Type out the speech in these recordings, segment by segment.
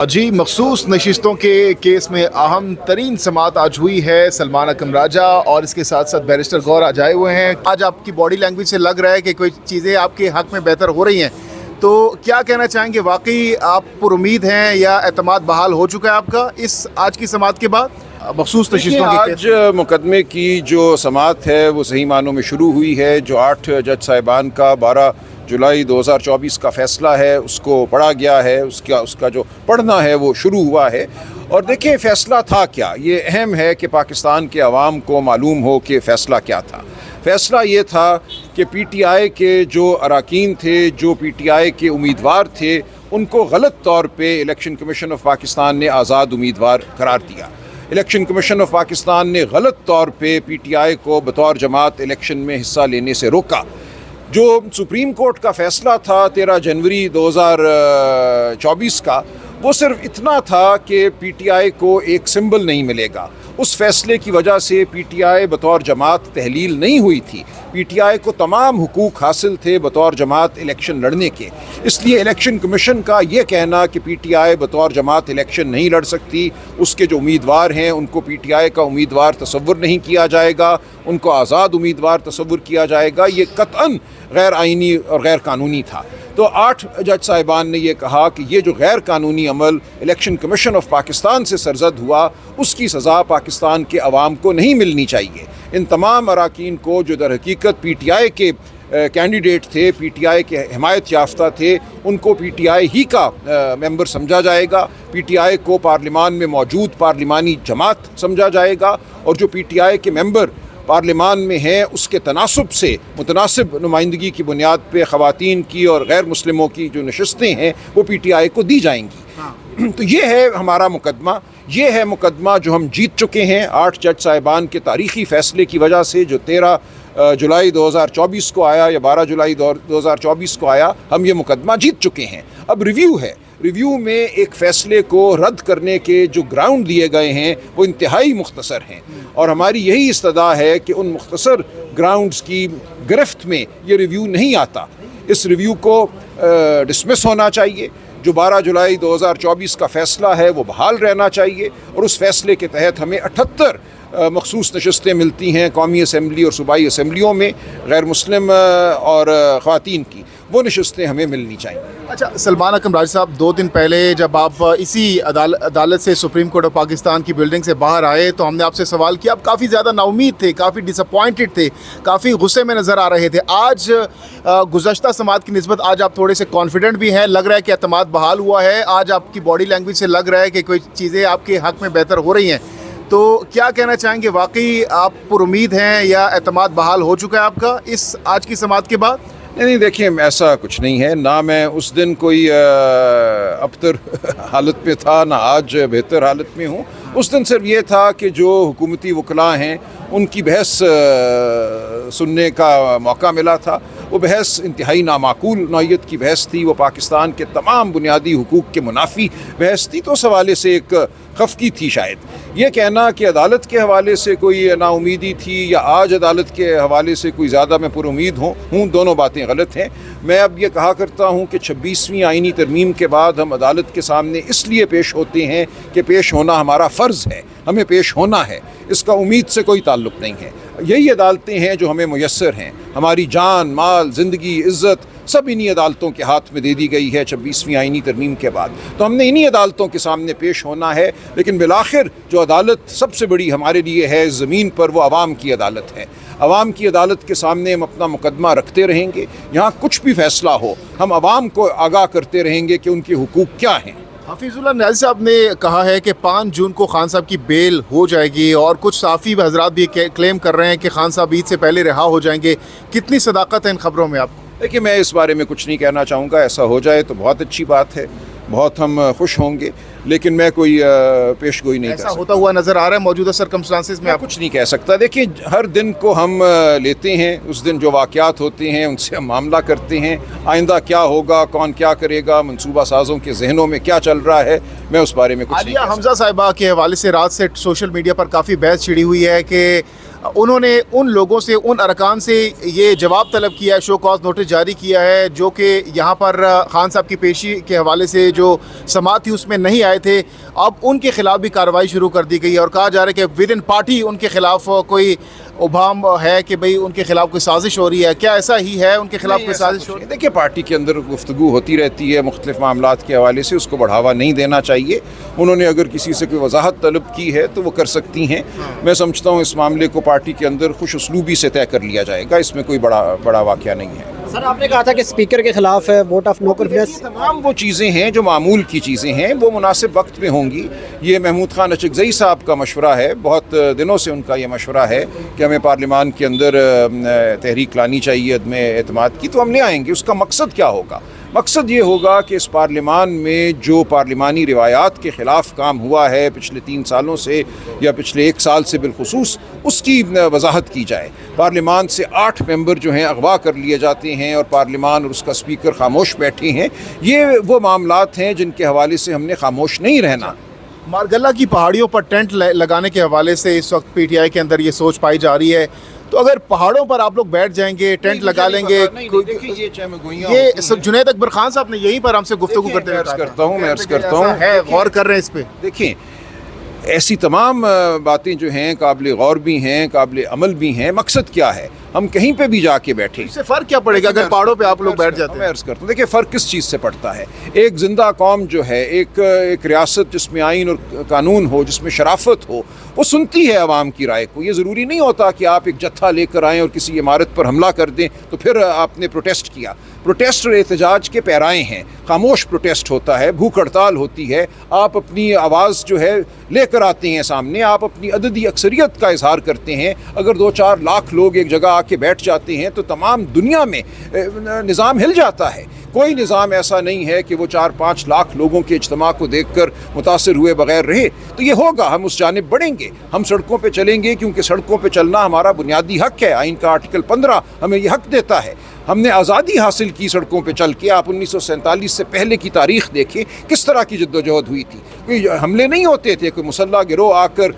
जी, मखसूस नशिस्तों के केस में अहम तरीन समाअत आज हुई है। सलमान अकरम राजा और इसके साथ साथ बैरिस्टर गौर आज आए हुए हैं। आज आपकी बॉडी लैंग्वेज से लग रहा है कि कोई चीज़ें आपके हक़ में बेहतर हो रही हैं, तो क्या कहना चाहेंगे? वाकई आप पुरुमीद हैं या एतमाद बहाल हो चुका है आपका इस आज की समाअत के बाद? मखसूस नशिस्तों के आज मुकदमे की जो समाअत है वो सही मानों में शुरू हुई है। जो 8 जज साहिबान का 12 जुलाई 2024 का फ़ैसला है उसको पढ़ा गया है, उसका जो पढ़ना है वो शुरू हुआ है। और देखिए फ़ैसला था क्या, ये अहम है कि पाकिस्तान के अवाम को मालूम हो कि फ़ैसला क्या था। फ़ैसला ये था कि PTI के जो अरकान थे, जो PTI के उम्मीदवार थे, उनको गलत तौर पे इलेक्शन कमीशन ऑफ पाकिस्तान ने आज़ाद उम्मीदवार करार दिया। इलेक्शन कमीशन ऑफ पाकिस्तान ने गलत तौर पे PTI को बतौर जमात इलेक्शन में हिस्सा लेने से रोका। जो सुप्रीम कोर्ट का फ़ैसला था 13 जनवरी 2024 का, वो सिर्फ इतना था कि PTI को एक सिंबल नहीं मिलेगा। उस फैसले की वजह से PTI बतौर जमात तहलील नहीं हुई थी। PTI को तमाम हुकूक हासिल थे बतौर जमात इलेक्शन लड़ने के। इसलिए इलेक्शन कमीशन का ये कहना कि PTI बतौर जमात इलेक्शन नहीं लड़ सकती, उसके जो उम्मीदवार हैं उनको PTI का उम्मीदवार तसव्वुर नहीं किया जाएगा, उनको आज़ाद उम्मीदवार तसव्वुर किया जाएगा, ये कतअन गैर आइनी और गैर कानूनी था। तो 8 जज साहिबान ने यह कहा कि ये जो गैर कानूनी अमल इलेक्शन कमीशन ऑफ पाकिस्तान से सरजद हुआ, उसकी सज़ा पाकिस्तान के अवाम को नहीं मिलनी चाहिए। इन तमाम अरकान को जो दर हकीकत PTI के कैंडिडेट थे, PTI के हिमायत याफ्ता थे, उनको PTI ही का मेंबर समझा जाएगा। PTI को पार्लिमान में मौजूद पार्लिमानी जमात समझा जाएगा और जो PTI के मेंबर पार्लिमान में है उसके तनासब से मुतनासिब नुमाइंदगी की बुनियाद पे ख़वातीन की और गैर मुस्लिमों की जो नशस्तें हैं वो PTI को दी जाएंगी। तो ये है हमारा मुकदमा, ये है मुकदमा जो हम जीत चुके हैं 8 जज साहिबान के तारीख़ी फ़ैसले की वजह से, जो 13 जुलाई 2024 को आया या 12 जुलाई 2024 को आया। हम ये मुकदमा जीत चुके हैं। अब रिव्यू है। रिव्यू में एक फ़ैसले को रद्द करने के जो ग्राउंड दिए गए हैं वो इंतहाई मुख्तसर हैं और हमारी यही इस्तदा है कि उन मुख्तसर ग्राउंड्स की गिरफ्त में ये रिव्यू नहीं आता। इस रिव्यू को डिसमिस होना चाहिए। जो 12 जुलाई 2024 का फ़ैसला है वो बहाल रहना चाहिए और उस फ़ैसले के तहत हमें 78 मखसूस नशस्तें मिलती हैं कौमी असम्बली और सूबाई असम्बलियों में गैर मुस्लिम और ख़वातीन की, वो नशस्तें हमें मिलनी चाहिए। अच्छा, सलमान अकरम राजा साहब, 2 दिन पहले जब आप इसी अदालत से सुप्रीम कोर्ट ऑफ पाकिस्तान की बिल्डिंग से बाहर आए तो हमने आपसे सवाल किया। आप काफ़ी ज़्यादा नाउमीद थे, काफ़ी डिसअपॉइंटेड थे, काफ़ी गुस्से में नज़र आ रहे थे। आज गुज़श्ता समाअत की निस्बत आज आप थोड़े से कॉन्फिडेंट भी हैं, लग रहा है कि एतमाद बहाल हुआ है। आज आपकी बॉडी लैंग्वेज से लग रहा है कि कोई चीज़ें आपके हक़ में बेहतर हो रही हैं, तो क्या कहना चाहेंगे? वाकई आप पुरुमीद हैं या एतमाद बहाल हो चुका है आपका इस आज की समाअत के बाद? नहीं, देखिए ऐसा कुछ नहीं है। ना मैं उस दिन कोई अबतर हालत में था, ना आज बेहतर हालत में हूँ। उस दिन सिर्फ ये था कि जो हुकूमती वकला हैं उनकी बहस सुनने का मौका मिला था। वो बहस इंतहाई नामाकूल नौइयत की बहस थी, वो पाकिस्तान के तमाम बुनियादी हुकूक के मुनाफी बहस थी। तो उस हवाले से एक खफकी थी। शायद ये कहना कि अदालत के हवाले से कोई नाउमीदी थी या आज अदालत के हवाले से कोई ज़्यादा मैं पुरुमीद हूँ, दोनों बातें गलत हैं। मैं अब ये कहा करता हूँ कि 26वीं आइनी तरमीम के बाद हम अदालत के सामने इसलिए पेश होते हैं कि पेश होना हमारा फ़र्ज़ है, हमें पेश होना है, इसका उम्मीद से कोई ताल्लुक़ नहीं है। यही अदालतें हैं जो हमें मुयस्सर हैं। हमारी जान, माल, ज़िंदगी, इज़्ज़त सब इन्हीं अदालतों के हाथ में दे दी गई है 26वीं आइनी तरमीम के बाद। तो हमने इन्हीं अदालतों के सामने पेश होना है। लेकिन बिलाखिर जो अदालत सबसे बड़ी हमारे लिए है ज़मीन पर, वो आवाम की अदालत है। आवाम की अदालत के सामने हम अपना मुकदमा रखते रहेंगे। यहाँ कुछ भी फ़ैसला हो, हम आवाम को आगाह करते रहेंगे कि उनके हुकूक क्या हैं। हफीजुल्लाह नियाज़ी साहब ने कहा है कि 5 जून को खान साहब की बेल हो जाएगी और कुछ साफ़ी हजरात भी क्लेम कर रहे हैं कि खान साहब ईद से पहले रिहा हो जाएंगे। कितनी सदाकत है इन खबरों में? आप देखिए, मैं इस बारे में कुछ नहीं कहना चाहूँगा। ऐसा हो जाए तो बहुत अच्छी बात है, बहुत हम खुश होंगे, लेकिन मैं कोई पेश गोई नहीं कर सकता। ऐसा होता हुआ नज़र आ रहा है मौजूदा सर्कमस्टांसिस में? आप कुछ नहीं कह सकता। देखिए, हर दिन को हम लेते हैं, उस दिन जो वाक़यात होते हैं उनसे हम मामला करते हैं। आइंदा क्या होगा, कौन क्या करेगा, मनसूबा साज़ों के जहनों में क्या चल रहा है, मैं उस बारे में कुछ नहीं कह सकता। हमजा साहिबा के हवाले से रात से सोशल मीडिया पर काफ़ी बहस छिड़ी हुई है कि انہوں نے ان لوگوں سے, ان ارکان سے یہ جواب طلب کیا ہے, شو کاز نوٹس جاری کیا ہے, جو کہ یہاں پر خان صاحب کی پیشی کے حوالے سے جو سماعت تھی اس میں نہیں آئے تھے. اب ان کے خلاف بھی کارروائی شروع کر دی گئی ہے اور کہا جا رہا ہے کہ ود ان پارٹی ان کے خلاف کوئی ابہام ہے کہ بھئی ان کے خلاف کوئی سازش ہو رہی ہے. کیا ایسا ہی ہے, ان کے خلاف کوئی سازش ہو رہی ہے؟ دیکھیے, پارٹی کے اندر گفتگو ہوتی رہتی ہے مختلف معاملات کے حوالے سے, اس کو بڑھاوا نہیں دینا چاہیے. انہوں نے اگر کسی سے کوئی وضاحت طلب کی ہے تو وہ کر سکتی ہیں. میں سمجھتا ہوں اس معاملے کو پارٹی کے اندر خوش اسلوبی سے طے کر لیا جائے گا, اس میں کوئی بڑا واقعہ نہیں ہے. سر آپ نے کہا تھا کہ اسپیکر کے خلاف ووٹ آف نو کانفیڈنس. تمام وہ چیزیں ہیں جو معمول کی چیزیں ہیں, وہ مناسب وقت میں ہوں گی. یہ محمود خان اچکزئی صاحب کا مشورہ ہے, بہت دنوں سے ان کا یہ مشورہ ہے کہ ہمیں پارلیمان کے اندر تحریک لانی چاہیے عدم اعتماد کی, تو ہم لے آئیں گے. اس کا مقصد کیا ہوگا؟ مقصد یہ ہوگا کہ اس پارلیمان میں جو پارلیمانی روایات کے خلاف کام ہوا ہے پچھلے 3 سالوں سے یا پچھلے 1 سال سے بالخصوص, اس کی وضاحت کی جائے. پارلیمان سے 8 ممبر جو ہیں اغوا کر لیے جاتے ہیں اور پارلیمان اور اس کا اسپیکر خاموش بیٹھے ہیں. یہ وہ معاملات ہیں جن کے حوالے سے ہم نے خاموش نہیں رہنا. مارگلہ کی پہاڑیوں پر ٹینٹ لگانے کے حوالے سے اس وقت پی ٹی آئی کے اندر یہ سوچ پائی جا رہی ہے, تو اگر پہاڑوں پر آپ لوگ بیٹھ جائیں گے, ٹینٹ لگا لیں گے, یہ جنید اکبر خان صاحب نے یہیں پر ہم سے گفتگو کرتے ہوئے میں عرض کرتا ہوں ہے, غور کر رہے ہیں اس پہ. دیکھیں, ایسی تمام باتیں جو ہیں قابل غور بھی ہیں, قابل عمل بھی ہیں. مقصد کیا ہے؟ ہم کہیں پہ بھی جا کے بیٹھیں, اس سے فرق کیا پڑے گا اگر پہاڑوں پہ آپ لوگ بیٹھ جاتے ہیں؟ میں عرض کرتا ہوں, دیکھیں فرق کس چیز سے پڑتا ہے. ایک زندہ قوم جو ہے, ایک ریاست جس میں آئین اور قانون ہو, جس میں شرافت ہو, وہ سنتی ہے عوام کی رائے کو. یہ ضروری نہیں ہوتا کہ آپ ایک جتھا لے کر آئیں اور کسی عمارت پر حملہ کر دیں تو پھر آپ نے پروٹیسٹ کیا. پروٹیسٹ اور احتجاج کے پیرائے ہیں. خاموش پروٹیسٹ ہوتا ہے, بھوک ہڑتال ہوتی ہے, آپ اپنی آواز جو ہے لے کر آتے ہیں سامنے, آپ اپنی عددی اکثریت کا اظہار کرتے ہیں. اگر 2-4 لاکھ لوگ ایک جگہ آ کے بیٹھ جاتے ہیں تو تمام دنیا میں نظام ہل جاتا ہے. کوئی نظام ایسا نہیں ہے کہ وہ 4-5 لاکھ لوگوں کے اجتماع کو دیکھ کر متاثر ہوئے بغیر رہے. تو یہ ہوگا, ہم اس جانب بڑھیں گے, ہم سڑکوں پہ چلیں گے, کیونکہ سڑکوں پہ چلنا ہمارا بنیادی حق ہے. آئین کا آرٹیکل 15 ہمیں یہ حق دیتا ہے. ہم نے آزادی حاصل کی سڑکوں پہ چل کے. آپ 1947 سے پہلے کی تاریخ دیکھیں, کس طرح کی جد و جہد ہوئی تھی. کوئی حملے نہیں ہوتے تھے, کوئی مسلح گروہ آ کر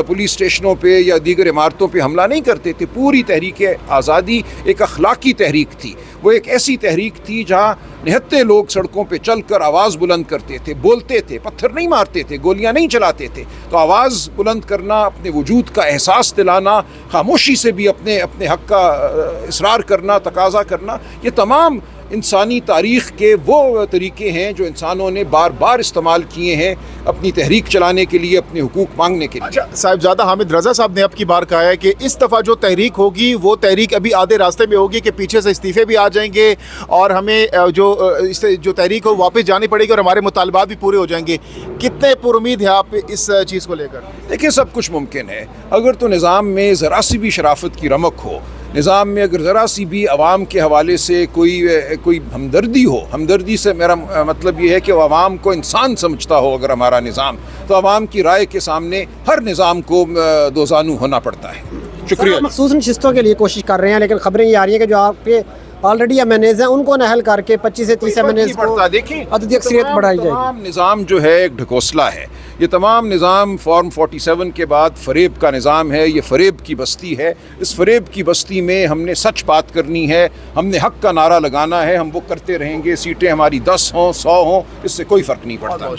پولیس اسٹیشنوں پہ یا دیگر عمارتوں پہ حملہ نہیں کرتے تھے. پوری تحریک آزادی ایک اخلاقی تحریک تھی. وہ ایک ایسی تحریک تھی جہاں نہتے لوگ سڑکوں پہ چل کر آواز بلند کرتے تھے, بولتے تھے, پتھر نہیں مارتے تھے, گولیاں نہیں چلاتے تھے. تو آواز بلند کرنا, اپنے وجود کا احساس دلانا, خاموشی سے بھی اپنے حق کا اصرار کرنا, تقاضا کرنا, یہ تمام انسانی تاریخ کے وہ طریقے ہیں جو انسانوں نے بار بار استعمال کیے ہیں اپنی تحریک چلانے کے لیے, اپنے حقوق مانگنے کے لیے. اچھا, صاحبزادہ حامد رضا صاحب نے اب کی بار کہا ہے کہ اس دفعہ جو تحریک ہوگی وہ تحریک ابھی آدھے راستے میں ہوگی, کہ پیچھے سے استعفے بھی آ جائیں گے اور ہمیں جو تحریک ہو واپس جانی پڑے گی اور ہمارے مطالبات بھی پورے ہو جائیں گے. کتنے پر امید ہے آپ اس چیز کو لے کر؟ دیکھیں, سب کچھ ممکن ہے اگر تو نظام میں ذرا سی بھی شرافت کی رمق ہو, نظام میں اگر ذرا سی بھی عوام کے حوالے سے کوئی ہمدردی ہو. ہمدردی سے میرا مطلب یہ ہے کہ وہ عوام کو انسان سمجھتا ہو. اگر ہمارا نظام, تو عوام کی رائے کے سامنے ہر نظام کو دوزانو ہونا پڑتا ہے. شکریہ. مخصوص نشستوں کے لیے کوشش کر رہے ہیں, لیکن خبریں یہ آ رہی ہیں کہ جو آپ کے آلریڈی ایم این ایز ہیں ان کو نہل کر کے 25 سے 30 ایم این ایز کو عددی اکثریت بڑھائی جائے گی. تمام نظام جو ہے ایک ڈھکوسلا ہے. یہ تمام نظام فارم 47 کے بعد فریب کا نظام ہے. یہ فریب کی بستی ہے. اس فریب کی بستی میں ہم نے سچ بات کرنی ہے, ہم نے حق کا نعرہ لگانا ہے. ہم وہ کرتے رہیں گے, سیٹیں ہماری 10 ہوں 100 ہوں, اس سے کوئی فرق نہیں پڑتا.